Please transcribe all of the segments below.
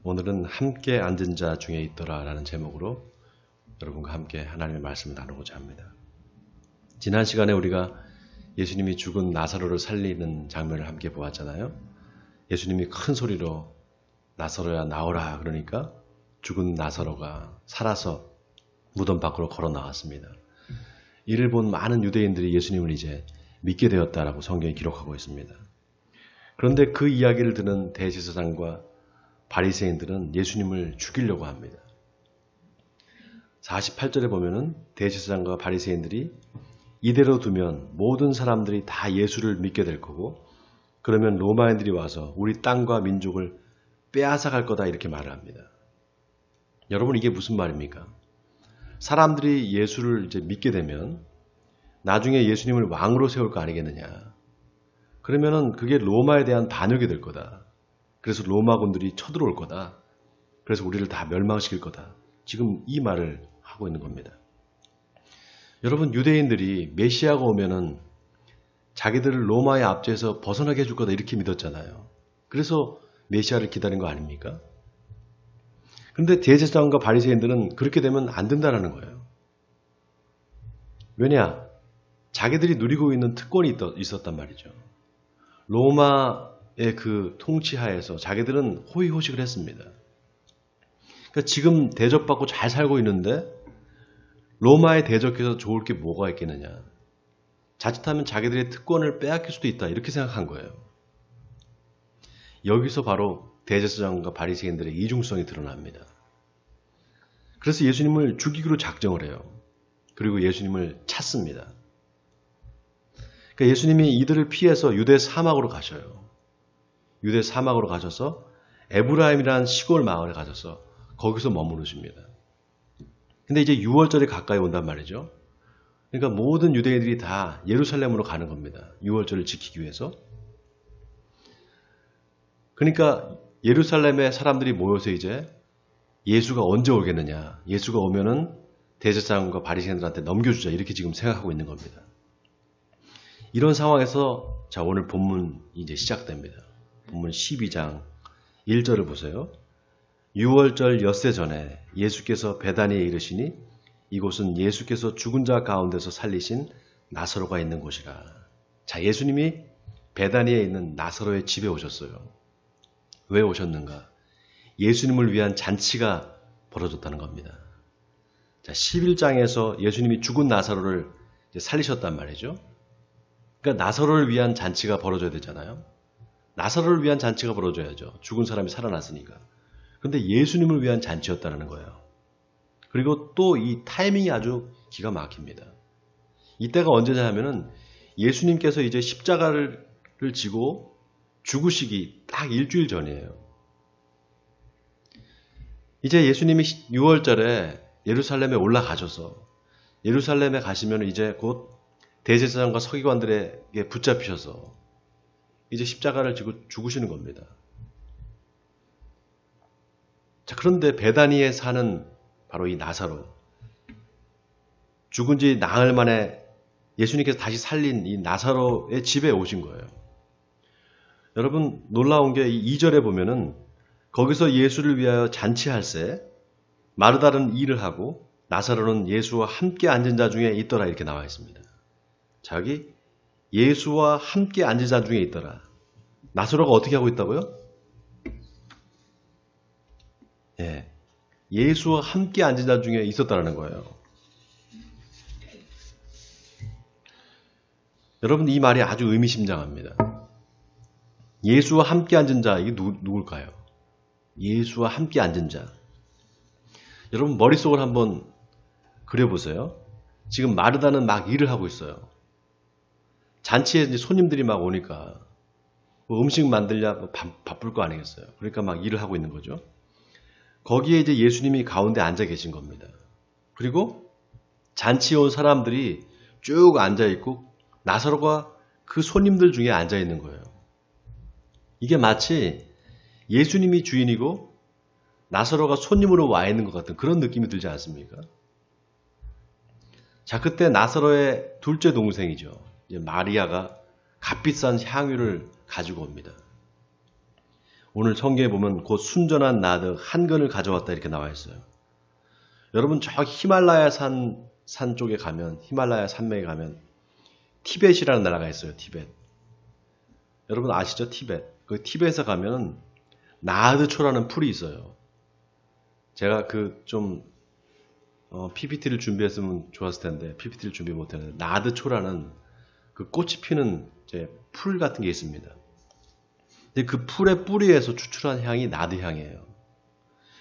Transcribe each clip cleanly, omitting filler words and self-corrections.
오늘은 함께 앉은 자 중에 있더라 라는 제목으로 여러분과 함께 하나님의 말씀을 나누고자 합니다. 지난 시간에 우리가 예수님이 죽은 나사로를 살리는 장면을 함께 보았잖아요. 예수님이 큰 소리로 나사로야 나오라 그러니까 죽은 나사로가 살아서 무덤 밖으로 걸어 나왔습니다. 이를 본 많은 유대인들이 예수님을 이제 믿게 되었다라고 성경이 기록하고 있습니다. 그런데 그 이야기를 듣는 대제사장과 바리새인들은 예수님을 죽이려고 합니다. 48절에 보면은 대제사장과 바리새인들이 이대로 두면 모든 사람들이 다 예수를 믿게 될 거고 그러면 로마인들이 와서 우리 땅과 민족을 빼앗아갈 거다 이렇게 말을 합니다. 여러분 이게 무슨 말입니까? 사람들이 예수를 이제 믿게 되면 나중에 예수님을 왕으로 세울 거 아니겠느냐. 그러면은 그게 로마에 대한 반역이 될 거다. 그래서 로마군들이 쳐들어올 거다. 그래서 우리를 다 멸망시킬 거다. 지금 이 말을 하고 있는 겁니다. 여러분 유대인들이 메시아가 오면은 자기들을 로마의 압제에서 벗어나게 해줄 거다 이렇게 믿었잖아요. 그래서 메시아를 기다린 거 아닙니까? 그런데 대제사장과 바리새인들은 그렇게 되면 안 된다는 거예요. 왜냐? 자기들이 누리고 있는 특권이 있었단 말이죠. 로마의 그 통치하에서 자기들은 호의호식을 했습니다. 그러니까 지금 대접받고 잘 살고 있는데 로마에 대적해서 좋을 게 뭐가 있겠느냐. 자칫하면 자기들의 특권을 빼앗길 수도 있다 이렇게 생각한 거예요. 여기서 바로 대제사장과 바리새인들의 이중성이 드러납니다. 그래서 예수님을 죽이기로 작정을 해요. 그리고 예수님을 찾습니다. 그러니까 예수님이 이들을 피해서 유대 사막으로 가셔요. 유대 사막으로 가셔서 에브라임이라는 시골 마을에 가셔서 거기서 머무르십니다. 근데 이제 6월절이 가까이 온단 말이죠. 그러니까 모든 유대인들이 다 예루살렘으로 가는 겁니다. 6월절을 지키기 위해서. 그러니까 예루살렘에 사람들이 모여서 이제 예수가 언제 오겠느냐. 예수가 오면은 대제사장과 바리새인들한테 넘겨주자 이렇게 지금 생각하고 있는 겁니다. 이런 상황에서 자 오늘 본문 이제 시작됩니다. 본문 12장 1절을 보세요. 6월절 엿새 전에 예수께서 베다니에 이르시니 이곳은 예수께서 죽은 자 가운데서 살리신 나사로가 있는 곳이라. 자 예수님이 베다니에 있는 나사로의 집에 오셨어요. 왜 오셨는가? 예수님을 위한 잔치가 벌어졌다는 겁니다. 자 11장에서 예수님이 죽은 나사로를 이제 살리셨단 말이죠. 그러니까 나사로를 위한 잔치가 벌어져야 되잖아요. 나사로를 위한 잔치가 벌어져야죠. 죽은 사람이 살아났으니까. 그런데 예수님을 위한 잔치였다는 거예요. 그리고 또 이 타이밍이 아주 기가 막힙니다. 이때가 언제냐 하면은 예수님께서 이제 십자가를 지고 죽으시기 딱 일주일 전이에요. 이제 예수님이 6월절에 예루살렘에 올라가셔서 예루살렘에 가시면 이제 곧 대제사장과 서기관들에게 붙잡히셔서 이제 십자가를 지고 죽으시는 겁니다. 자, 그런데 베다니에 사는 바로 이 나사로, 죽은 지 나흘 만에 예수님께서 다시 살린 이 나사로의 집에 오신 거예요. 여러분 놀라운 게 이 2절에 보면은 거기서 예수를 위하여 잔치할새 마르다는 일을 하고 나사로는 예수와 함께 앉은 자 중에 있더라 이렇게 나와 있습니다. 자, 여기 예수와 함께 앉은 자 중에 있더라. 나사로가 어떻게 하고 있다고요? 예, 예수와 함께 앉은 자 중에 있었다는 거예요. 여러분 이 말이 아주 의미심장합니다. 예수와 함께 앉은 자 이게 누굴까요? 예수와 함께 앉은 자. 여러분 머릿속을 한번 그려보세요. 지금 마르다는 막 일을 하고 있어요. 잔치에 이제 손님들이 막 오니까 뭐 음식 만들려 바쁠 거 아니겠어요. 그러니까 막 일을 하고 있는 거죠. 거기에 이제 예수님이 가운데 앉아 계신 겁니다. 그리고 잔치에 온 사람들이 쭉 앉아 있고 나사로가 그 손님들 중에 앉아 있는 거예요. 이게 마치 예수님이 주인이고 나사로가 손님으로 와 있는 것 같은 그런 느낌이 들지 않습니까? 자, 그때 나사로의 둘째 동생이죠. 이제 마리아가 값비싼 향유를 가지고 옵니다. 오늘 성경에 보면 곧 순전한 나드 한 근을 가져왔다 이렇게 나와 있어요. 여러분 저 히말라야 산 쪽에 가면, 히말라야 산맥에 가면 티벳이라는 나라가 있어요. 티벳. 여러분 아시죠? 티벳. 그 티벳에 가면 나드초라는 풀이 있어요. 제가 PPT를 준비했으면 좋았을 텐데 PPT를 준비 못했는데 나드초라는 그 꽃이 피는 이제 풀 같은 게 있습니다. 근데 그 풀의 뿌리에서 추출한 향이 나드 향이에요.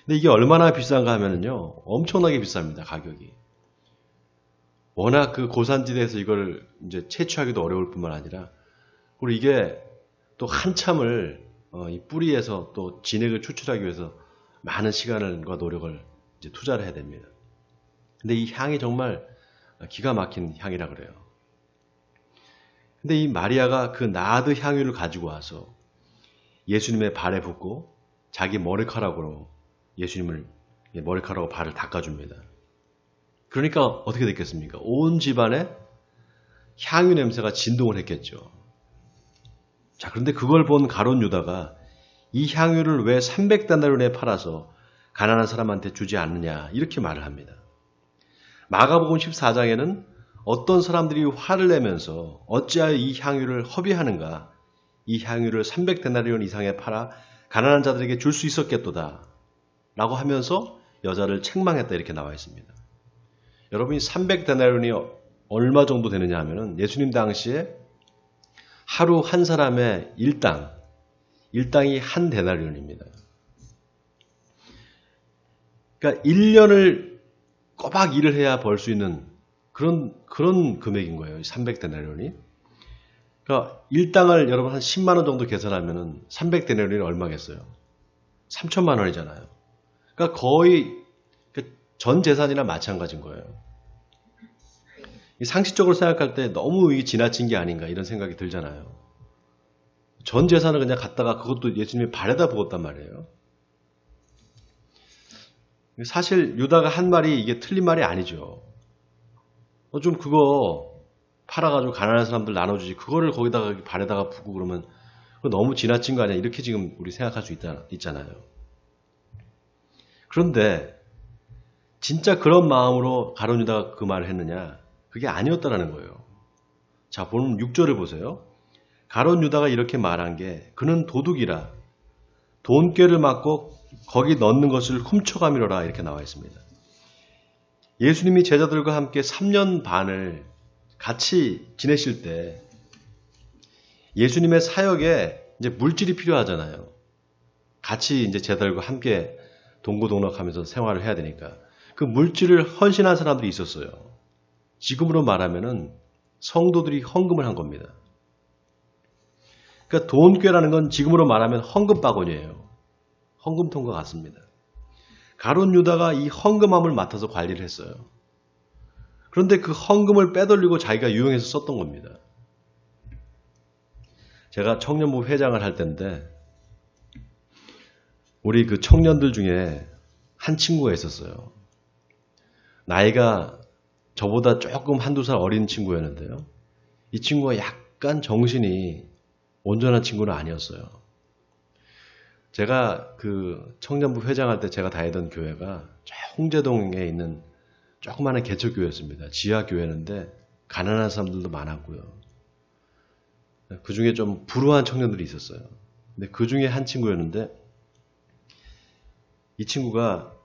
근데 이게 얼마나 비싼가 하면은요, 엄청나게 비쌉니다. 가격이. 워낙 그 고산지대에서 이걸 이제 채취하기도 어려울 뿐만 아니라, 그리고 이게 또 한참을 이 뿌리에서 또 진액을 추출하기 위해서 많은 시간과 노력을 이제 투자를 해야 됩니다. 근데 이 향이 정말 기가 막힌 향이라 그래요. 근데 이 마리아가 그 나드 향유를 가지고 와서 예수님의 발에 붓고 자기 머리카락으로 예수님을 머리카락으로 발을 닦아줍니다. 그러니까 어떻게 됐겠습니까? 온 집안에 향유 냄새가 진동을 했겠죠. 자, 그런데 그걸 본 가룟 유다가 이 향유를 왜 300데나리온에 팔아서 가난한 사람한테 주지 않느냐 이렇게 말을 합니다. 마가복음 14장에는 어떤 사람들이 화를 내면서 어찌하여 이 향유를 허비하는가, 이 향유를 300데나리온 이상에 팔아 가난한 자들에게 줄 수 있었겠도다 라고 하면서 여자를 책망했다 이렇게 나와 있습니다. 여러분이 300데나리온이 얼마 정도 되느냐 하면은 예수님 당시에 하루 한 사람의 일당이 한 데나리온입니다. 그러니까 1년을 꼬박 일을 해야 벌 수 있는 그런 금액인 거예요. 300데나리온이. 그러니까 일당을 여러분 한 10만 원 정도 계산하면은 300데나리온이 얼마겠어요? 3천만 원이잖아요. 그러니까 거의 전 재산이나 마찬가지인 거예요. 상식적으로 생각할 때 너무 이게 지나친 게 아닌가 이런 생각이 들잖아요. 전 재산을 그냥 갖다가 그것도 예수님이 발에다 부었단 말이에요. 사실 유다가 한 말이 이게 틀린 말이 아니죠. 좀 그거 팔아가지고 가난한 사람들 나눠주지 그거를 거기다가 발에다가 부고 그러면 그거 너무 지나친 거 아니야 이렇게 지금 우리 생각할 수 있잖아요. 그런데 진짜 그런 마음으로 가룟 유다가 그 말을 했느냐? 그게 아니었다라는 거예요. 자, 보면 6절을 보세요. 가룟 유다가 이렇게 말한 게 그는 도둑이라 돈꾀를 맞고 거기 넣는 것을 훔쳐가미로라 이렇게 나와 있습니다. 예수님이 제자들과 함께 3년 반을 같이 지내실 때 예수님의 사역에 이제 물질이 필요하잖아요. 같이 이제 제자들과 함께 동고동락하면서 생활을 해야 되니까 그 물질을 헌신한 사람들이 있었어요. 지금으로 말하면은 성도들이 헌금을 한 겁니다. 그러니까 돈꾀라는 건 지금으로 말하면 헌금바구니예요. 헌금통과 같습니다. 가룟 유다가 이 헌금함을 맡아서 관리를 했어요. 그런데 그 헌금을 빼돌리고 자기가 유용해서 썼던 겁니다. 제가 청년부 회장을 할 때인데 우리 그 청년들 중에 한 친구가 있었어요. 나이가 저보다 조금 한두 살 어린 친구였는데요. 이 친구가 약간 정신이 온전한 친구는 아니었어요. 제가 그 청년부 회장할 때 제가 다니던 교회가 홍제동에 있는 조그마한 개척교회였습니다. 지하교회였는데 가난한 사람들도 많았고요. 그 중에 좀 불우한 청년들이 있었어요. 근데 그 중에 한 친구였는데 이 친구가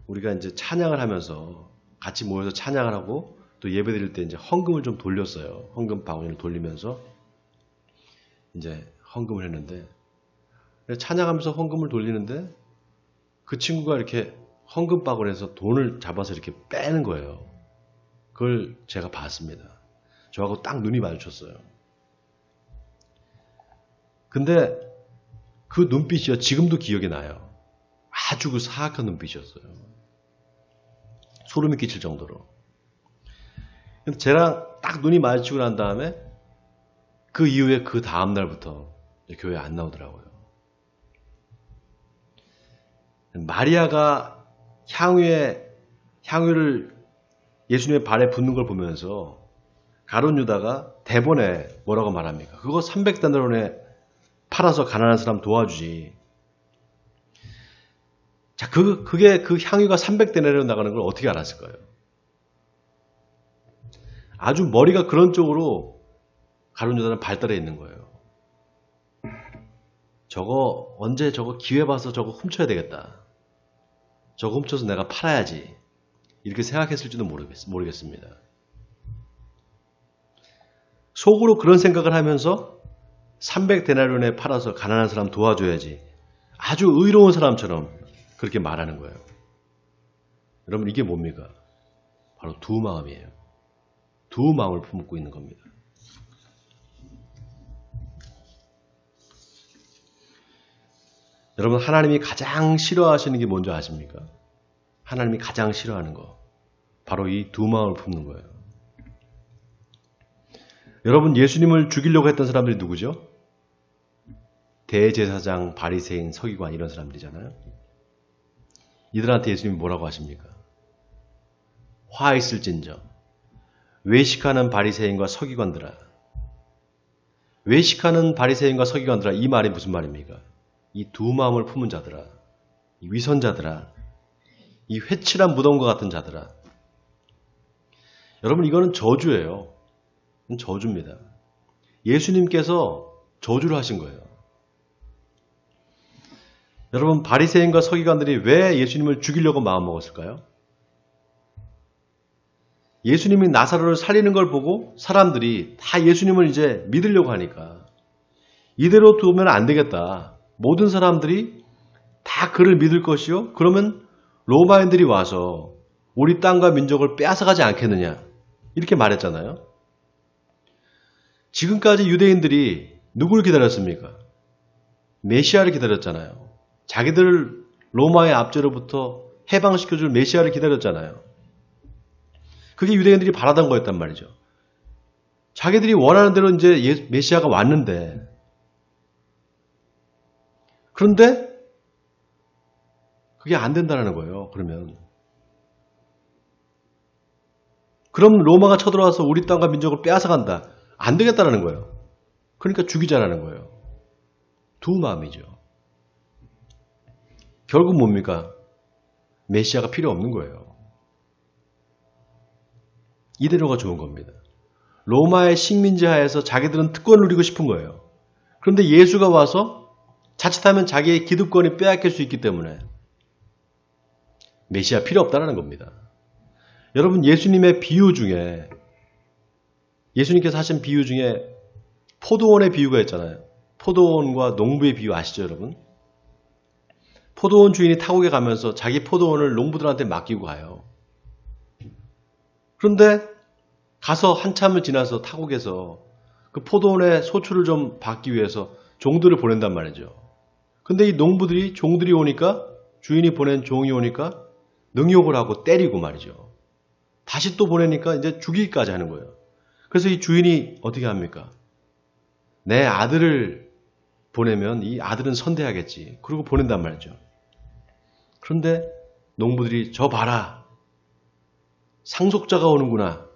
우리가 이제 찬양을 하면서 같이 모여서 찬양을 하고 또 예배 드릴 때 이제 헌금을 좀 돌렸어요. 헌금 바구니를 돌리면서 이제 헌금을 했는데 찬양하면서 헌금을 돌리는데 그 친구가 이렇게 헌금 바구니에서 돈을 잡아서 이렇게 빼는 거예요. 그걸 제가 봤습니다. 저하고 딱 눈이 마주쳤어요. 근데 그 눈빛이요. 지금도 기억이 나요. 아주 그 사악한 눈빛이었어요. 소름이 끼칠 정도로. 쟤랑 딱 눈이 마주치고 난 다음에 그 이후에 그 다음 날부터 교회에 안 나오더라고요. 마리아가 향유를 예수님의 발에 붓는 걸 보면서 가룟 유다가 대본에 뭐라고 말합니까? 그거 300데나리온에 팔아서 가난한 사람 도와주지. 자, 그게 그 향유가 300데나리온 나가는 걸 어떻게 알았을 거예요? 아주 머리가 그런 쪽으로 가룟 유다는 발달해 있는 거예요. 언제 저거 기회 봐서 저거 훔쳐야 되겠다. 저거 훔쳐서 내가 팔아야지. 이렇게 생각했을지도 모르겠습니다. 속으로 그런 생각을 하면서 300데나리온에 팔아서 가난한 사람 도와줘야지. 아주 의로운 사람처럼 그렇게 말하는 거예요. 여러분, 이게 뭡니까? 바로 두 마음이에요. 두 마음을 품고 있는 겁니다. 여러분, 하나님이 가장 싫어하시는 게 뭔지 아십니까? 하나님이 가장 싫어하는 거. 바로 이 두 마음을 품는 거예요. 여러분, 예수님을 죽이려고 했던 사람들이 누구죠? 대제사장, 바리새인, 서기관 이런 사람들이잖아요. 이들한테 예수님이 뭐라고 하십니까? 화 있을진저 외식하는 바리새인과 서기관들아. 외식하는 바리새인과 서기관들아, 이 말이 무슨 말입니까? 이 두 마음을 품은 자들아, 이 위선자들아, 이 회칠한 무덤과 같은 자들아. 여러분, 이거는 저주예요. 저주입니다. 예수님께서 저주를 하신 거예요. 여러분, 바리새인과 서기관들이 왜 예수님을 죽이려고 마음먹었을까요? 예수님이 나사로를 살리는 걸 보고 사람들이 다 예수님을 이제 믿으려고 하니까 이대로 두면 안 되겠다. 모든 사람들이 다 그를 믿을 것이요. 그러면 로마인들이 와서 우리 땅과 민족을 빼앗아가지 않겠느냐. 이렇게 말했잖아요. 지금까지 유대인들이 누구를 기다렸습니까? 메시아를 기다렸잖아요. 자기들을 로마의 압제로부터 해방시켜줄 메시아를 기다렸잖아요. 그게 유대인들이 바라던 거였단 말이죠. 자기들이 원하는 대로 이제 메시아가 왔는데, 그런데 그게 안 된다는 거예요. 그럼 로마가 쳐들어와서 우리 땅과 민족을 빼앗아간다. 안 되겠다라는 거예요. 그러니까 죽이자라는 거예요. 두 마음이죠. 결국 뭡니까? 메시아가 필요 없는 거예요. 이대로가 좋은 겁니다. 로마의 식민지 하에서 자기들은 특권을 누리고 싶은 거예요. 그런데 예수가 와서 자칫하면 자기의 기득권이 빼앗길 수 있기 때문에 메시아 필요 없다는 겁니다. 여러분, 예수님의 비유 중에, 예수님께서 하신 비유 중에 포도원의 비유가 있잖아요. 포도원과 농부의 비유 아시죠, 여러분? 포도원 주인이 타국에 가면서 자기 포도원을 농부들한테 맡기고 가요. 그런데 가서 한참을 지나서 타국에서 그 포도원의 소출을 좀 받기 위해서 종들을 보낸단 말이죠. 근데 이 농부들이, 종들이 오니까, 주인이 보낸 종이 오니까 능욕을 하고 때리고 말이죠. 다시 또 보내니까 이제 죽이기까지 하는 거예요. 그래서 이 주인이 어떻게 합니까? 내 아들을 보내면 이 아들은 선대하겠지. 그러고 보낸단 말이죠. 그런데 농부들이 저 봐라. 상속자가 오는구나.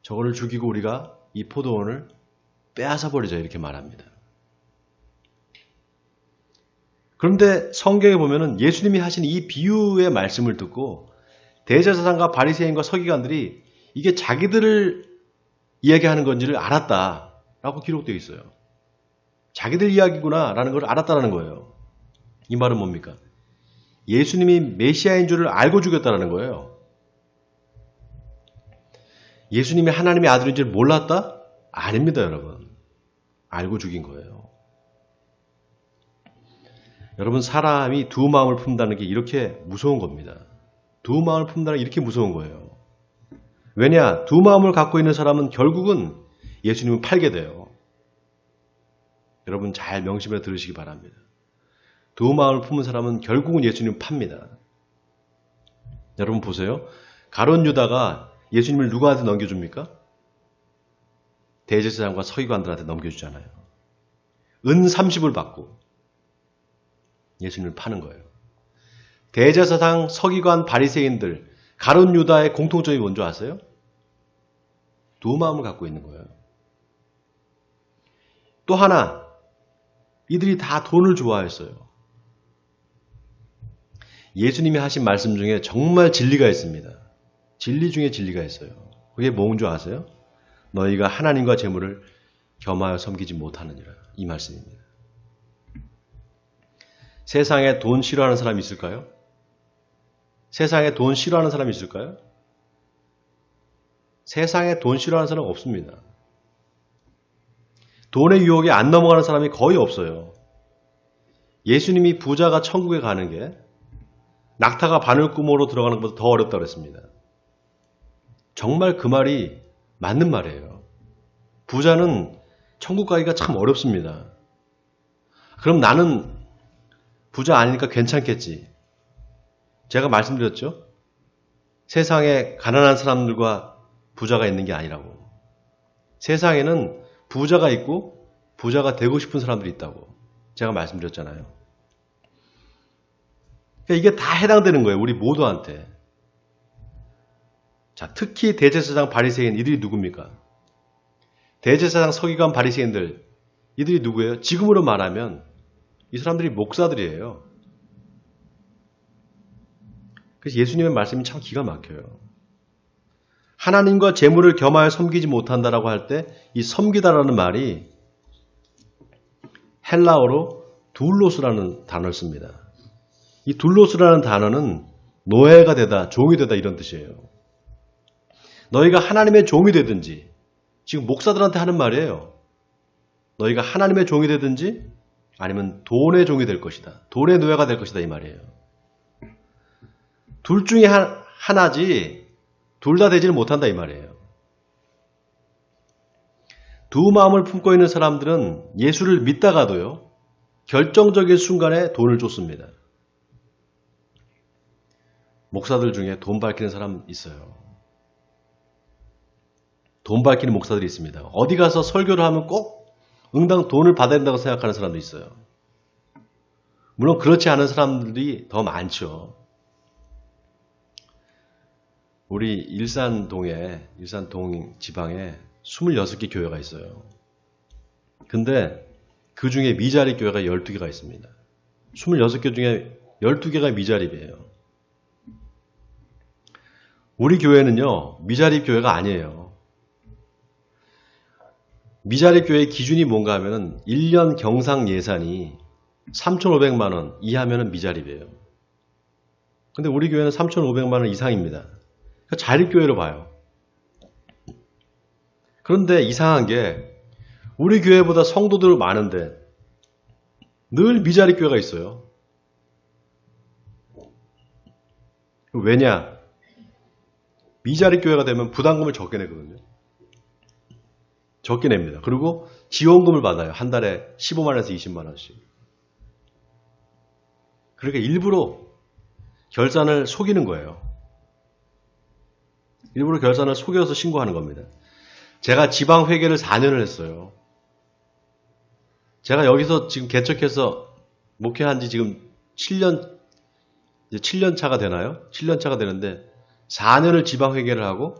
저거를 죽이고 우리가 이 포도원을 빼앗아 버리자 이렇게 말합니다. 그런데 성경에 보면은 예수님이 하신 이 비유의 말씀을 듣고 대제사장과 바리새인과 서기관들이 이게 자기들을 이야기하는 건지를 알았다라고 기록되어 있어요. 자기들 이야기구나라는 걸 알았다라는 거예요. 이 말은 뭡니까? 예수님이 메시아인 줄을 알고 죽였다라는 거예요. 예수님이 하나님의 아들인 줄 몰랐다? 아닙니다, 여러분. 알고 죽인 거예요. 여러분, 사람이 두 마음을 품다는 게 이렇게 무서운 겁니다. 두 마음을 품다는 게 이렇게 무서운 거예요. 왜냐? 두 마음을 갖고 있는 사람은 결국은 예수님을 팔게 돼요. 여러분, 잘 명심해 들으시기 바랍니다. 두 마음을 품은 사람은 결국은 예수님을 팝니다. 여러분 보세요. 가룟 유다가 예수님을 누구한테 넘겨줍니까? 대제사장과 서기관들한테 넘겨주잖아요. 은 30을 받고 예수님을 파는 거예요. 대제사장, 서기관, 바리새인들, 가룟 유다의 공통점이 뭔지 아세요? 두 마음을 갖고 있는 거예요. 또 하나, 이들이 다 돈을 좋아했어요. 예수님이 하신 말씀 중에 정말 진리가 있습니다. 진리 중에 진리가 있어요. 그게 뭔 줄 아세요? 너희가 하나님과 재물을 겸하여 섬기지 못하느니라. 이 말씀입니다. 세상에 돈 싫어하는 사람이 있을까요? 세상에 돈 싫어하는 사람이 있을까요? 세상에 돈 싫어하는 사람 없습니다. 돈의 유혹에 안 넘어가는 사람이 거의 없어요. 예수님이 부자가 천국에 가는 게 낙타가 바늘구멍으로 들어가는 것보다 더 어렵다고 그랬습니다. 정말 그 말이 맞는 말이에요. 부자는 천국 가기가 참 어렵습니다. 그럼 나는 부자 아니니까 괜찮겠지. 제가 말씀드렸죠? 세상에 가난한 사람들과 부자가 있는 게 아니라고. 세상에는 부자가 있고 부자가 되고 싶은 사람들이 있다고. 제가 말씀드렸잖아요. 그러니까 이게 다 해당되는 거예요. 우리 모두한테. 자, 특히 대제사장 바리새인 이들이 누굽니까? 대제사장 서기관 바리새인들 이들이 누구예요? 지금으로 말하면 이 사람들이 목사들이에요. 그래서 예수님의 말씀이 참 기가 막혀요. 하나님과 재물을 겸하여 섬기지 못한다라고 할 때 이 섬기다라는 말이 헬라어로 둘로스라는 단어를 씁니다. 이 둘로스라는 단어는 노예가 되다, 종이 되다 이런 뜻이에요. 너희가 하나님의 종이 되든지, 지금 목사들한테 하는 말이에요. 너희가 하나님의 종이 되든지 아니면 돈의 종이 될 것이다. 돈의 노예가 될 것이다 이 말이에요. 둘 중에 하나지 둘 다 되지를 못한다 이 말이에요. 두 마음을 품고 있는 사람들은 예수를 믿다가도요. 결정적인 순간에 돈을 쫓습니다. 목사들 중에 돈 밝히는 사람 있어요. 돈 밝히는 목사들이 있습니다. 어디 가서 설교를 하면 꼭 응당 돈을 받아야 된다고 생각하는 사람도 있어요. 물론 그렇지 않은 사람들이 더 많죠. 우리 일산동 지방에 26개 교회가 있어요. 근데 그 중에 미자립 교회가 12개가 있습니다. 26개 중에 12개가 미자립이에요. 우리 교회는요, 미자립 교회가 아니에요. 미자립 교회의 기준이 뭔가 하면은 1년 경상 예산이 3,500만 원 이하면은 미자립이에요. 근데 우리 교회는 3,500만 원 이상입니다. 그러니까 자립교회로 봐요. 그런데 이상한 게 우리 교회보다 성도들 많은데 늘 미자립 교회가 있어요. 왜냐? 미자립 교회가 되면 부담금을 적게 내거든요. 적게 냅니다. 그리고 지원금을 받아요. 한 달에 15만 원에서 20만 원씩. 그러니까 일부러 결산을 속이는 거예요. 일부러 결산을 속여서 신고하는 겁니다. 제가 지방회계를 4년을 했어요. 제가 여기서 지금 개척해서 목회한 지 지금 7년 차가 되나요? 7년 차가 되는데 4년을 지방회계를 하고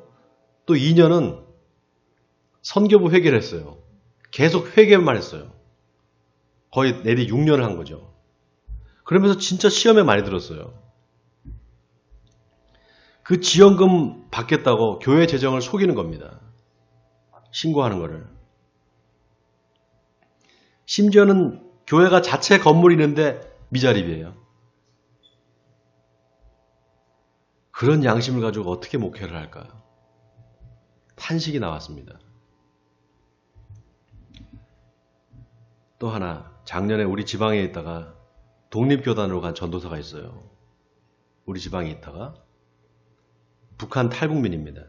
또 2년은 선교부 회계를 했어요. 계속 회계만 했어요. 거의 내리 6년을 한 거죠. 그러면서 진짜 시험에 많이 들었어요. 그 지원금 받겠다고 교회 재정을 속이는 겁니다. 신고하는 거를. 심지어는 교회가 자체 건물이 있는데 미자립이에요. 그런 양심을 가지고 어떻게 목회를 할까요? 탄식이 나왔습니다. 또 하나, 작년에 우리 지방에 있다가 독립교단으로 간 전도사가 있어요. 우리 지방에 있다가 북한 탈북민입니다.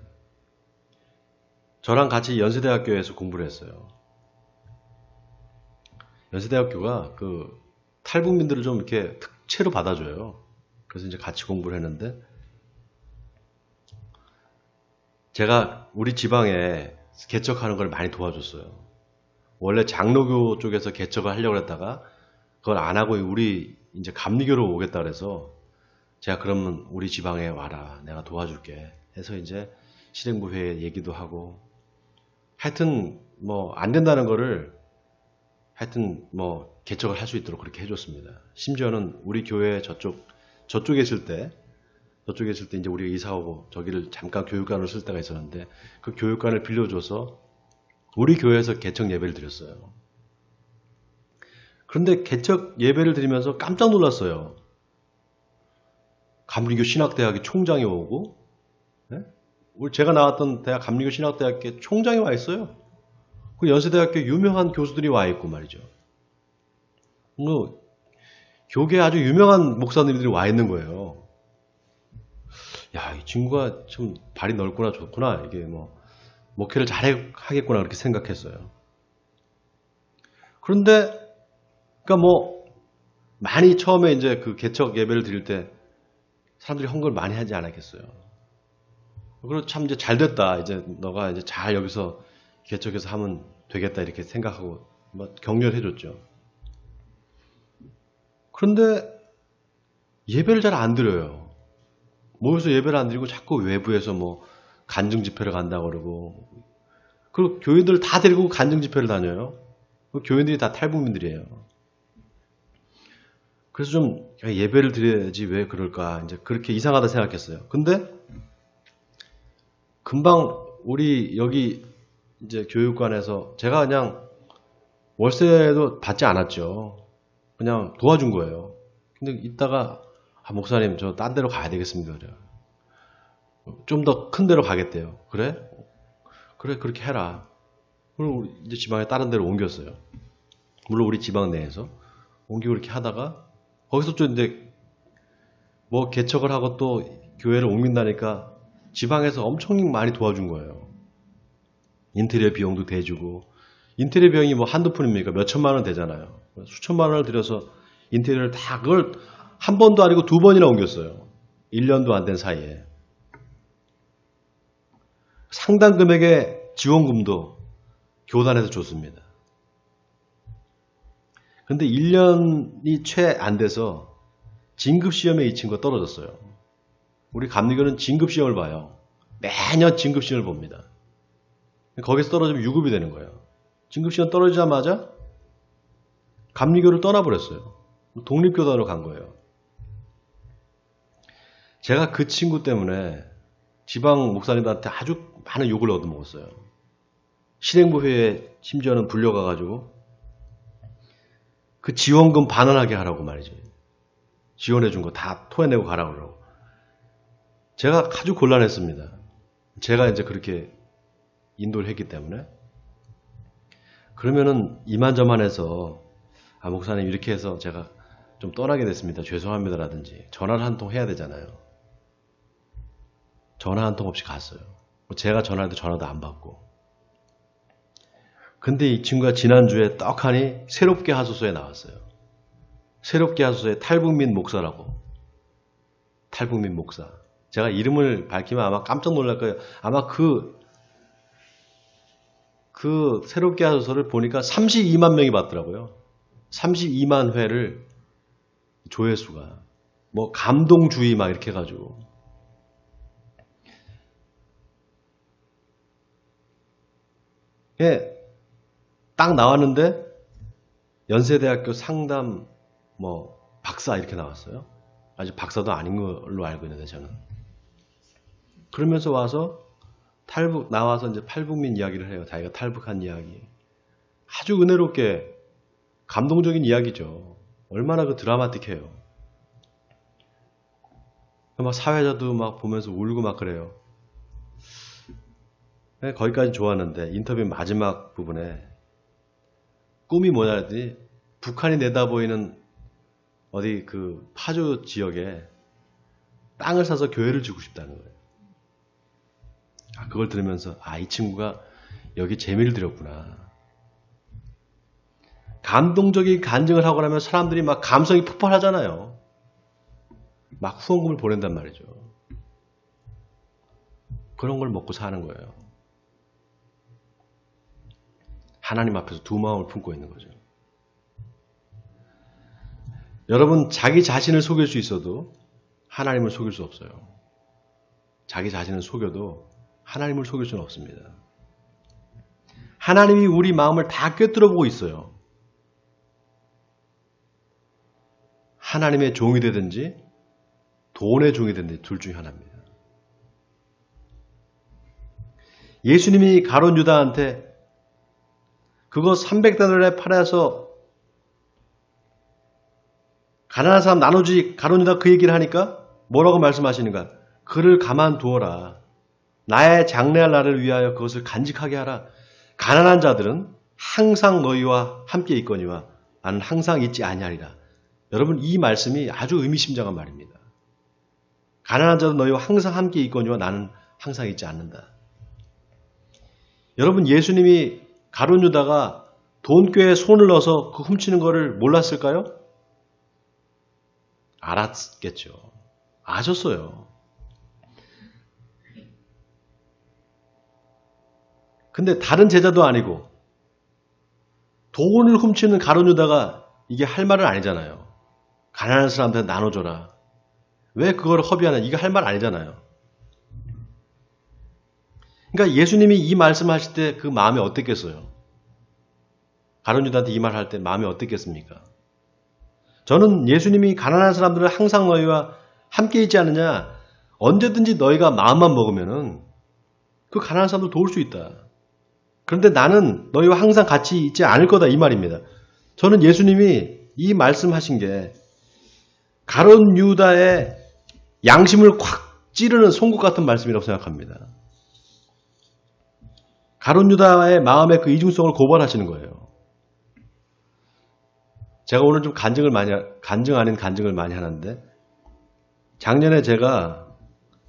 저랑 같이 연세대학교에서 공부를 했어요. 연세대학교가 그 탈북민들을 좀 이렇게 특채로 받아줘요. 그래서 이제 같이 공부를 했는데 제가 우리 지방에 개척하는 걸 많이 도와줬어요. 원래 장로교 쪽에서 개척을 하려고 했다가 그걸 안 하고 우리 이제 감리교로 오겠다 그래서 제가 그러면 우리 지방에 와라. 내가 도와줄게. 해서 이제 실행부회 얘기도 하고 하여튼 뭐 안 된다는 거를 하여튼 뭐 개척을 할 수 있도록 그렇게 해줬습니다. 심지어는 우리 교회 저쪽에 있을 때 이제 우리가 이사 오고 저기를 잠깐 교육관을 쓸 때가 있었는데 그 교육관을 빌려줘서 우리 교회에서 개척 예배를 드렸어요. 그런데 개척 예배를 드리면서 깜짝 놀랐어요. 감리교 신학대학의 총장이 오고, 네? 제가 나왔던 대학 감리교 신학대학의 총장이 와 있어요. 그 연세대학교 유명한 교수들이 와 있고 말이죠. 교계에 아주 유명한 목사님들이 와 있는 거예요. 야, 이 친구가 참 발이 넓구나, 좋구나. 이게 뭐 목회를 하겠구나 그렇게 생각했어요. 그런데 그러니까 뭐 많이 처음에 이제 그 개척 예배를 드릴 때 사람들이 헌금을 많이 하지 않았겠어요. 그리고 참 이제 잘 됐다. 이제 너가 이제 잘 여기서 개척해서 하면 되겠다 이렇게 생각하고 뭐 격려를 해줬죠. 그런데 예배를 잘 안 드려요. 모여서 예배를 안 드리고 자꾸 외부에서 뭐 간증 집회를 간다고 그러고, 그리고 교인들 다 데리고 간증 집회를 다녀요. 그 교인들이 다 탈북민들이에요. 그래서 좀 예배를 드려야지 왜 그럴까 이제 그렇게 이상하다 생각했어요. 근데 금방 우리 여기 이제 교육관에서 제가 그냥 월세도 받지 않았죠. 그냥 도와준 거예요. 근데 이따가 목사님 저 딴 데로 가야 되겠습니다. 그래요. 좀 더 큰 데로 가겠대요. 그래? 그래 그렇게 해라. 그리고 이제 지방에 다른 데로 옮겼어요. 물론 우리 지방 내에서 옮기고 이렇게 하다가 거기서 좀 이제 뭐 개척을 하고 또 교회를 옮긴다니까 지방에서 엄청 많이 도와준 거예요. 인테리어 비용도 대주고, 인테리어 비용이 뭐 한두 푼입니까? 몇 천만 원 되잖아요. 수천만 원을 들여서 인테리어를 다 그걸 한 번도 아니고 두 번이나 옮겼어요. 1년도 안 된 사이에. 상당 금액의 지원금도 교단에서 줬습니다. 근데 1년이 채 안 돼서 진급시험에 이 친구가 떨어졌어요. 우리 감리교는 진급시험을 봐요. 매년 진급시험을 봅니다. 거기서 떨어지면 유급이 되는 거예요. 진급시험 떨어지자마자 감리교를 떠나버렸어요. 독립교단으로 간 거예요. 제가 그 친구 때문에 지방 목사님들한테 아주 많은 욕을 얻어먹었어요. 실행부회에 심지어는 불려가가지고 그 지원금 반환하게 하라고 말이죠. 지원해준 거 다 토해내고 가라고 그러고. 제가 아주 곤란했습니다. 제가 이제 그렇게 인도를 했기 때문에. 그러면은 이만저만해서 목사님 이렇게 해서 제가 좀 떠나게 됐습니다. 죄송합니다라든지 전화를 한 통 해야 되잖아요. 전화 한 통 없이 갔어요. 제가 전화해도 전화도 안 받고. 근데 이 친구가 지난주에 떡하니 새롭게 하소서에 나왔어요. 새롭게 하소서에 탈북민 목사라고. 탈북민 목사. 제가 이름을 밝히면 아마 깜짝 놀랄 거예요. 아마 그 새롭게 하소서를 보니까 32만 명이 봤더라고요. 32만 회를 조회수가. 뭐 감동주의 막 이렇게 해가지고. 예, 딱 나왔는데 연세대학교 상담 뭐 박사 이렇게 나왔어요. 아직 박사도 아닌 걸로 알고 있는데 저는. 그러면서 와서 나와서 이제 탈북민 이야기를 해요. 자기가 탈북한 이야기. 아주 은혜롭게 감동적인 이야기죠. 얼마나 그 드라마틱해요. 막 사회자도 막 보면서 울고 막 그래요. 거기까지 좋았는데 인터뷰 마지막 부분에 꿈이 뭐냐 했더니 북한이 내다보이는 어디 그 파주 지역에 땅을 사서 교회를 지고 싶다는 거예요. 그걸 들으면서 이 친구가 여기 재미를 들였구나. 감동적인 간증을 하고 나면 사람들이 막 감성이 폭발하잖아요. 막 후원금을 보낸단 말이죠. 그런 걸 먹고 사는 거예요. 하나님 앞에서 두 마음을 품고 있는 거죠. 여러분, 자기 자신을 속일 수 있어도 하나님을 속일 수 없어요. 자기 자신을 속여도 하나님을 속일 수는 없습니다. 하나님이 우리 마음을 다 꿰뚫어 보고 있어요. 하나님의 종이 되든지 돈의 종이 되든지 둘 중에 하나입니다. 예수님이 가룟 유다한테 그거 300데나리온에 팔아서 가난한 사람 나눠주지 가룟 유다 그 얘기를 하니까 뭐라고 말씀하시는가? 그를 가만두어라. 나의 장래할 날을 위하여 그것을 간직하게 하라. 가난한 자들은 항상 너희와 함께 있거니와 나는 항상 있지 아니하리라. 여러분 이 말씀이 아주 의미심장한 말입니다. 가난한 자도 너희와 항상 함께 있거니와 나는 항상 있지 않는다. 여러분 예수님이 가룟 유다가 돈꾀에 손을 넣어서 그 훔치는 거를 몰랐을까요? 알았겠죠. 아셨어요. 근데 다른 제자도 아니고 돈을 훔치는 가룟 유다가 이게 할 말은 아니잖아요. 가난한 사람들한테 나눠줘라. 왜 그걸 허비하냐? 이게 할 말 아니잖아요. 그러니까 예수님이 이 말씀하실 때 그 마음이 어땠겠어요? 가룟 유다한테 이 말 할 때 마음이 어땠겠습니까? 저는 예수님이 가난한 사람들은 항상 너희와 함께 있지 않느냐? 언제든지 너희가 마음만 먹으면은 그 가난한 사람들 도울 수 있다. 그런데 나는 너희와 항상 같이 있지 않을 거다 이 말입니다. 저는 예수님이 이 말씀하신 게 가룟 유다의 양심을 콱 찌르는 송곳 같은 말씀이라고 생각합니다. 가룟 유다의 마음의 그 이중성을 고발하시는 거예요. 제가 오늘 좀 간증 아닌 간증을 많이 하는데 작년에 제가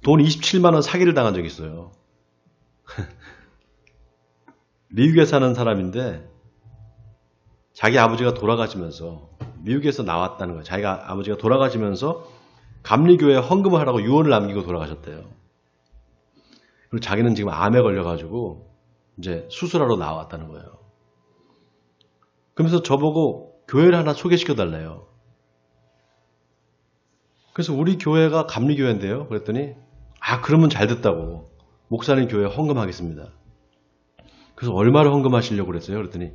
돈 27만 원 사기를 당한 적이 있어요. 미국에 사는 사람인데 자기 아버지가 돌아가시면서 미국에서 나왔다는 거예요. 자기가 아버지가 돌아가시면서 감리교회에 헌금을 하라고 유언을 남기고 돌아가셨대요. 그리고 자기는 지금 암에 걸려가지고 이제 수술하러 나왔다는 거예요. 그러면서 저보고 교회를 하나 소개시켜 달래요. 그래서 우리 교회가 감리교회인데요. 그랬더니 그러면 잘 됐다고. 목사님 교회에 헌금하겠습니다. 그래서 얼마를 헌금하시려고 그랬어요? 그랬더니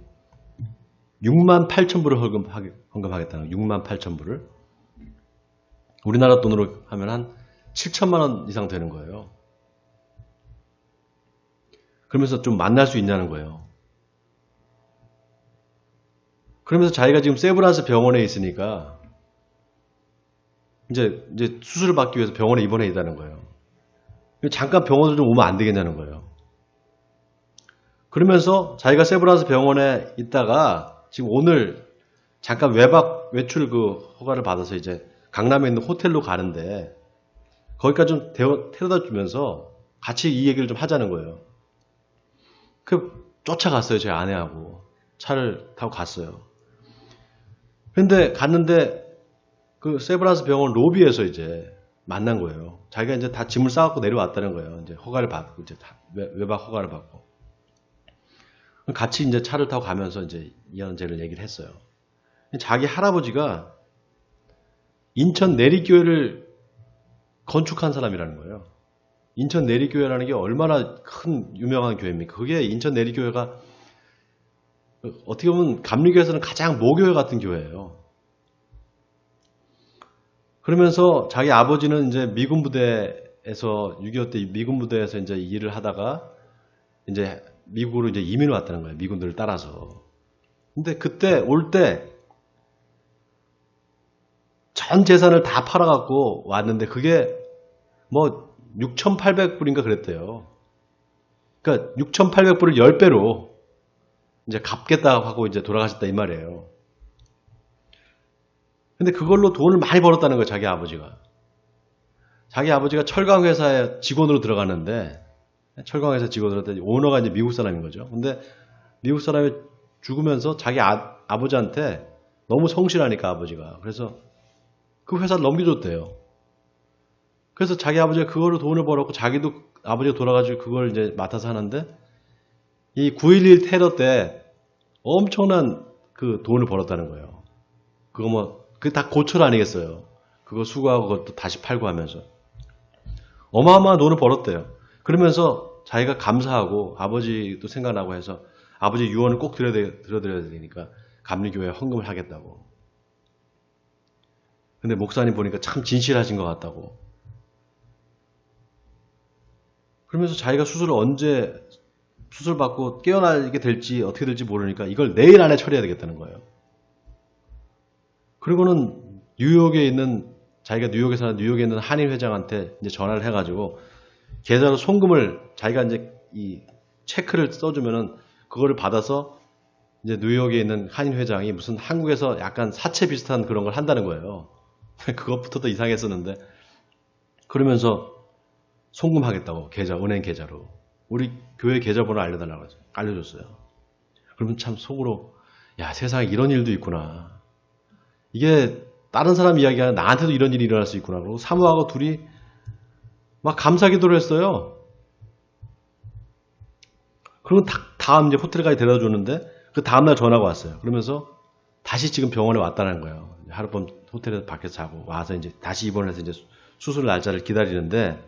6만 8천 불을 헌금하겠다는 거예요. 6만 8천 불을. 우리나라 돈으로 하면 한 7천만 원 이상 되는 거예요. 그러면서 좀 만날 수 있냐는 거예요. 그러면서 자기가 지금 세브란스 병원에 있으니까 이제 수술을 받기 위해서 병원에 입원해 있다는 거예요. 잠깐 병원으로 좀 오면 안 되겠냐는 거예요. 그러면서 자기가 세브란스 병원에 있다가 지금 오늘 잠깐 외출 허가를 받아서 이제 강남에 있는 호텔로 가는데 거기까지 좀 데려다 주면서 같이 이 얘기를 좀 하자는 거예요. 쫓아갔어요. 제 아내하고. 차를 타고 갔어요. 근데 갔는데 그 세브란스 병원 로비에서 이제 만난 거예요. 자기가 이제 다 짐을 싸갖고 내려왔다는 거예요. 이제 허가를 받고, 이제 외박 허가를 받고. 같이 이제 차를 타고 가면서 이제 이런저런 얘기를 했어요. 자기 할아버지가 인천 내리교회를 건축한 사람이라는 거예요. 인천 내리교회라는 게 얼마나 큰 유명한 교회입니까? 그게 인천 내리교회가 어떻게 보면 감리교회에서는 가장 모교회 같은 교회예요. 그러면서 자기 아버지는 이제 미군 부대에서 6.25 때 미군 부대에서 이제 일을 하다가 이제 미국으로 이제 이민을 왔다는 거예요. 미군들을 따라서. 근데 그때 올 때 전 재산을 다 팔아갖고 왔는데 그게 뭐 6,800불인가 그랬대요. 그러니까 6,800불을 10배로 이제 갚겠다 하고 이제 돌아가셨다 이 말이에요. 근데 그걸로 돈을 많이 벌었다는 거예요, 자기 아버지가. 자기 아버지가 철강회사에 직원으로 들어갔는데, 철강회사 직원으로 들어갔는데, 오너가 이제 미국 사람인 거죠. 근데 미국 사람이 죽으면서 자기 아버지한테 너무 성실하니까 아버지가. 그래서 그 회사를 넘겨줬대요. 그래서 자기 아버지가 그거로 돈을 벌었고, 자기도 아버지가 돌아가지고 그걸 이제 맡아서 하는데, 이 9.11 테러 때 엄청난 그 돈을 벌었다는 거예요. 그게 다 고철 아니겠어요. 그거 수거하고 그것도 다시 팔고 하면서. 어마어마한 돈을 벌었대요. 그러면서 자기가 감사하고 아버지도 생각나고 해서 아버지 유언을 꼭 들어드려야 되니까 감리교회에 헌금을 하겠다고. 근데 목사님 보니까 참 진실하신 것 같다고. 그러면서 자기가 언제 수술받고 깨어나게 될지 어떻게 될지 모르니까 이걸 내일 안에 처리해야 되겠다는 거예요. 그리고는 자기가 뉴욕에 사는 뉴욕에 있는 한인 회장한테 이제 전화를 해가지고 계좌로 송금을 자기가 이제 이 체크를 써주면은 그거를 받아서 이제 뉴욕에 있는 한인 회장이 무슨 한국에서 약간 사채 비슷한 그런 걸 한다는 거예요. 그것부터도 이상했었는데 그러면서 송금하겠다고 은행 계좌로 우리 교회 계좌번호 알려달라고 알려줬어요. 그러면 참 속으로 야 세상에 이런 일도 있구나. 이게 다른 사람 이야기가 나한테도 이런 일이 일어날 수 있구나. 그리고 사모하고 둘이 막 감사기도를 했어요. 그러면 다음 이제 호텔까지 데려다 줬는데 그 다음날 전화가 왔어요. 그러면서 다시 지금 병원에 왔다는 거예요. 하룻밤 호텔에서 밖에서 자고 와서 이제 다시 입원을 해서 이제 수술 날짜를 기다리는데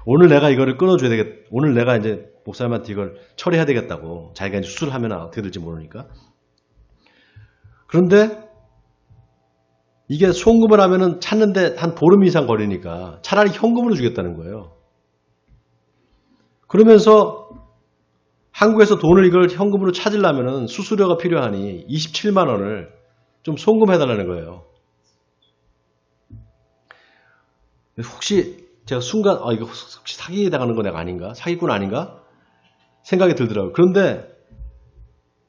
오늘 내가 이거를 끊어줘야 되겠다. 오늘 내가 이제 목사님한테 이걸 처리해야 되겠다고. 자기가 이제 수술하면 어떻게 될지 모르니까. 그런데 이게 송금을 하면은 찾는데 한 보름 이상 걸리니까 차라리 현금으로 주겠다는 거예요. 그러면서 한국에서 돈을 이걸 현금으로 찾으려면은 수수료가 필요하니 27만 원을 좀 송금해달라는 거예요. 혹시 제가 순간 이거 혹시 사기당하는 거 내가 아닌가? 사기꾼 아닌가? 생각이 들더라고요. 그런데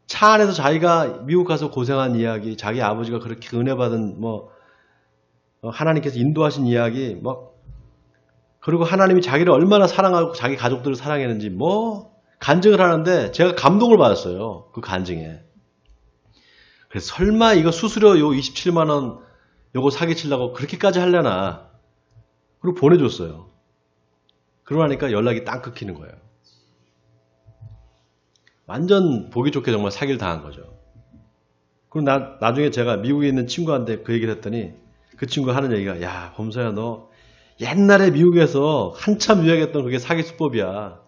차 안에서 자기가 미국 가서 고생한 이야기, 자기 아버지가 그렇게 은혜 받은 하나님께서 인도하신 이야기, 그리고 하나님이 자기를 얼마나 사랑하고 자기 가족들을 사랑했는지 간증을 하는데 제가 감동을 받았어요. 그 간증에. 그래서 설마 이거 수수료 요 27만 원 요거 사기치려고 그렇게까지 하려나? 그리고 보내줬어요. 그러고 나니까 연락이 딱 끊기는 거예요. 완전 보기 좋게 정말 사기를 당한 거죠. 그리고 나중에 제가 미국에 있는 친구한테 그 얘기를 했더니 그 친구가 하는 얘기가 야 범서야 너 옛날에 미국에서 한참 유행했던 그게 사기 수법이야.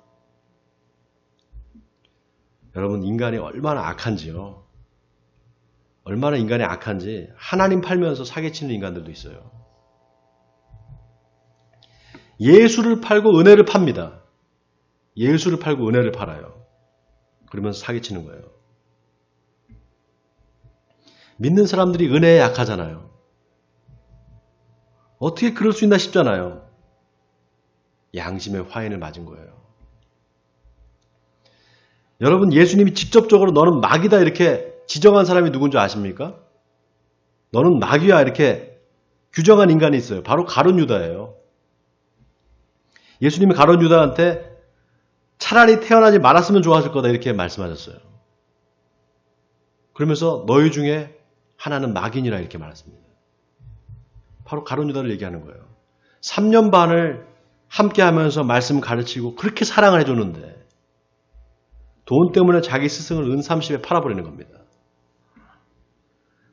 여러분 인간이 얼마나 악한지요. 얼마나 인간이 악한지 하나님 팔면서 사기치는 인간들도 있어요. 예수를 팔고 은혜를 팝니다. 예수를 팔고 은혜를 팔아요. 그러면서 사기치는 거예요. 믿는 사람들이 은혜에 약하잖아요. 어떻게 그럴 수 있나 싶잖아요. 양심의 화인을 맞은 거예요. 여러분 예수님이 직접적으로 너는 마귀다 이렇게 지정한 사람이 누군지 아십니까? 너는 마귀야 이렇게 규정한 인간이 있어요. 바로 가룟 유다예요. 예수님이 가룟 유다한테 차라리 태어나지 말았으면 좋았을 거다 이렇게 말씀하셨어요. 그러면서 너희 중에 하나는 마귀니라 이렇게 말했습니다. 바로 가룟 유다를 얘기하는 거예요. 3년 반을 함께 하면서 말씀 가르치고 그렇게 사랑을 해줬는데 돈 때문에 자기 스승을 은 30에 팔아버리는 겁니다.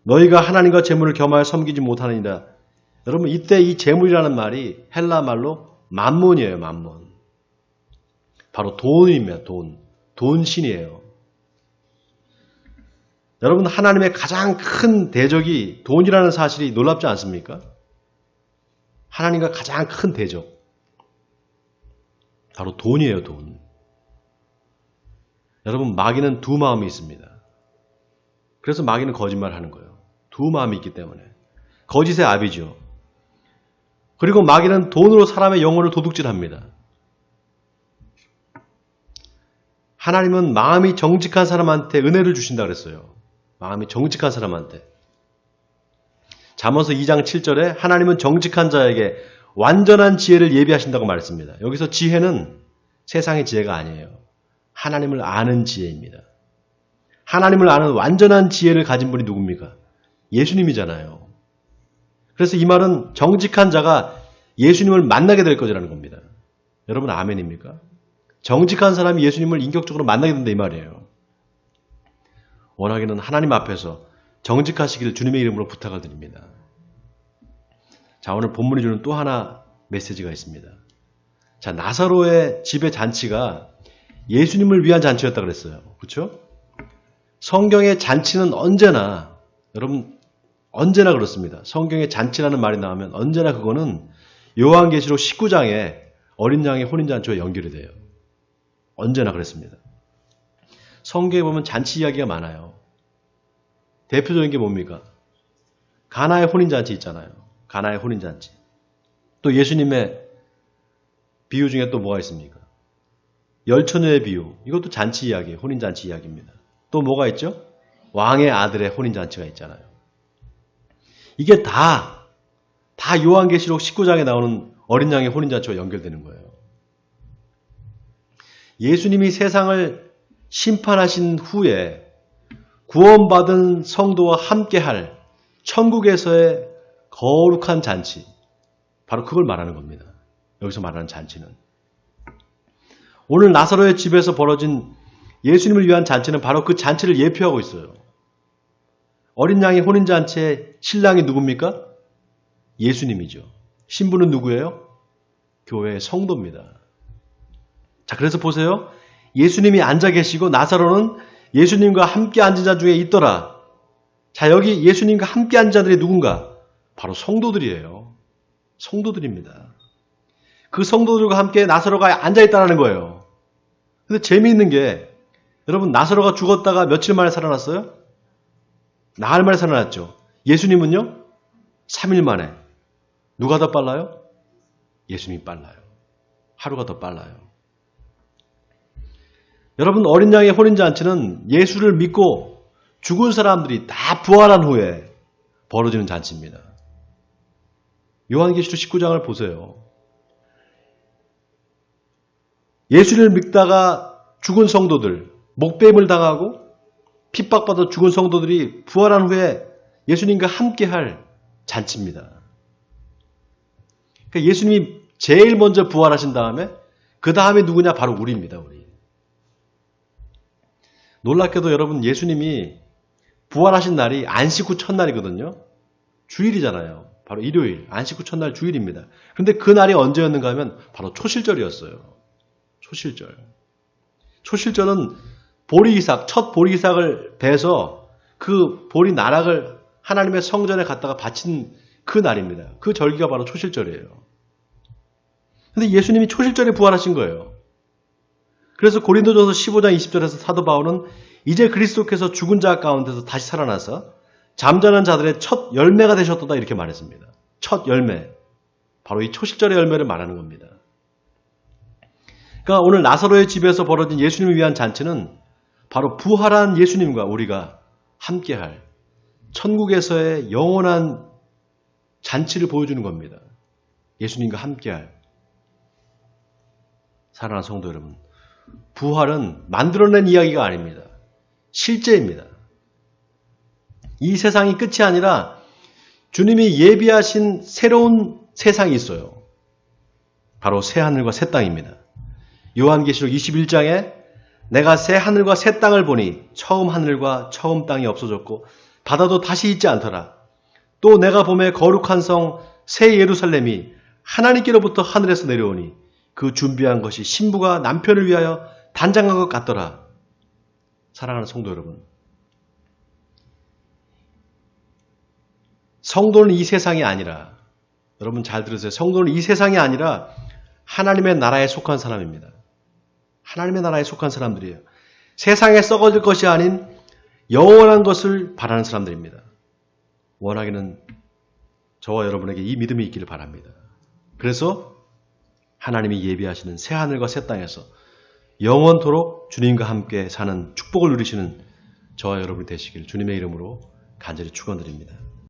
너희가 하나님과 재물을 겸하여 섬기지 못하느니라. 여러분 이때 이 재물이라는 말이 헬라 말로 만몬이에요. 만몬. 바로 돈입니다. 돈신이에요. 여러분 하나님의 가장 큰 대적이 돈이라는 사실이 놀랍지 않습니까? 하나님과 가장 큰 대적. 바로 돈이에요. 돈. 여러분 마귀는 두 마음이 있습니다. 그래서 마귀는 거짓말을 하는 거예요. 두 마음이 있기 때문에. 거짓의 압이죠. 그리고 마귀는 돈으로 사람의 영혼을 도둑질합니다. 하나님은 마음이 정직한 사람한테 은혜를 주신다 그랬어요. 마음이 정직한 사람한테. 잠언서 2장 7절에 하나님은 정직한 자에게 완전한 지혜를 예비하신다고 말했습니다. 여기서 지혜는 세상의 지혜가 아니에요. 하나님을 아는 지혜입니다. 하나님을 아는 완전한 지혜를 가진 분이 누굽니까? 예수님이잖아요. 그래서 이 말은 정직한 자가 예수님을 만나게 될 것이라는 겁니다. 여러분 아멘입니까? 정직한 사람이 예수님을 인격적으로 만나게 된다 이 말이에요. 원하기는 하나님 앞에서 정직하시기를 주님의 이름으로 부탁을 드립니다. 자, 오늘 본문이 주는 또 하나 메시지가 있습니다. 자, 나사로의 집의 잔치가 예수님을 위한 잔치였다 그랬어요. 그렇죠? 성경의 잔치는 언제나 여러분 언제나 그렇습니다. 성경에 잔치라는 말이 나오면 언제나 그거는 요한계시록 19장에 어린 양의 혼인잔치와 연결이 돼요. 언제나 그랬습니다. 성경에 보면 잔치 이야기가 많아요. 대표적인 게 뭡니까? 가나의 혼인잔치 있잖아요. 가나의 혼인잔치. 또 예수님의 비유 중에 또 뭐가 있습니까? 열처녀의 비유. 이것도 잔치 이야기예요. 혼인잔치 이야기입니다. 또 뭐가 있죠? 왕의 아들의 혼인잔치가 있잖아요. 이게 다 요한계시록 19장에 나오는 어린 양의 혼인잔치와 연결되는 거예요. 예수님이 세상을 심판하신 후에 구원받은 성도와 함께할 천국에서의 거룩한 잔치, 바로 그걸 말하는 겁니다. 여기서 말하는 잔치는. 오늘 나사로의 집에서 벌어진 예수님을 위한 잔치는 바로 그 잔치를 예표하고 있어요. 어린 양의 혼인잔치의 신랑이 누굽니까? 예수님이죠. 신부는 누구예요? 교회의 성도입니다. 자, 그래서 보세요. 예수님이 앉아 계시고 나사로는 예수님과 함께 앉은 자 중에 있더라. 자, 여기 예수님과 함께 앉은 자들이 누군가? 바로 성도들이에요. 성도들입니다. 그 성도들과 함께 나사로가 앉아있다는 거예요. 근데 재미있는 게 여러분 나사로가 죽었다가 며칠 만에 살아났어요? 나흘 만에 살아났죠. 예수님은요? 3일 만에. 누가 더 빨라요? 예수님이 빨라요. 하루가 더 빨라요. 여러분 어린 양의 혼인잔치는 예수를 믿고 죽은 사람들이 다 부활한 후에 벌어지는 잔치입니다. 요한계시록 19장을 보세요. 예수를 믿다가 죽은 성도들, 목배임을 당하고 핍박받아 죽은 성도들이 부활한 후에 예수님과 함께할 잔치입니다. 그러니까 예수님이 제일 먼저 부활하신 다음에 그 다음에 누구냐? 바로 우리입니다. 우리. 놀랍게도 여러분 예수님이 부활하신 날이 안식 후 첫날이거든요. 주일이잖아요. 바로 일요일, 안식 후 첫날 주일입니다. 그런데 그 날이 언제였는가 하면 바로 초실절이었어요. 초실절. 초실절은 보리이삭, 첫 보리이삭을 베서 그 보리 나락을 하나님의 성전에 갖다가 바친 그 날입니다. 그 절기가 바로 초실절이에요. 근데 예수님이 초실절에 부활하신 거예요. 그래서 고린도전서 15장 20절에서 사도 바울은 이제 그리스도께서 죽은 자 가운데서 다시 살아나서 잠자는 자들의 첫 열매가 되셨도다 이렇게 말했습니다. 첫 열매. 바로 이 초실절의 열매를 말하는 겁니다. 그러니까 오늘 나사로의 집에서 벌어진 예수님을 위한 잔치는 바로 부활한 예수님과 우리가 함께할 천국에서의 영원한 잔치를 보여주는 겁니다. 예수님과 함께할. 사랑하는 성도 여러분, 부활은 만들어낸 이야기가 아닙니다. 실제입니다. 이 세상이 끝이 아니라 주님이 예비하신 새로운 세상이 있어요. 바로 새 하늘과 새 땅입니다. 요한계시록 21장에 내가 새 하늘과 새 땅을 보니 처음 하늘과 처음 땅이 없어졌고 바다도 다시 있지 않더라. 또 내가 보매 거룩한 성 새 예루살렘이 하나님께로부터 하늘에서 내려오니 그 준비한 것이 신부가 남편을 위하여 단장한 것 같더라. 사랑하는 성도 여러분, 성도는 이 세상이 아니라, 여러분 잘 들으세요. 성도는 이 세상이 아니라 하나님의 나라에 속한 사람입니다. 하나님의 나라에 속한 사람들이에요. 세상에 썩어질 것이 아닌 영원한 것을 바라는 사람들입니다. 원하기는 저와 여러분에게 이 믿음이 있기를 바랍니다. 그래서 하나님이 예비하시는 새 하늘과 새 땅에서 영원토록 주님과 함께 사는 축복을 누리시는 저와 여러분이 되시길 주님의 이름으로 간절히 축원드립니다.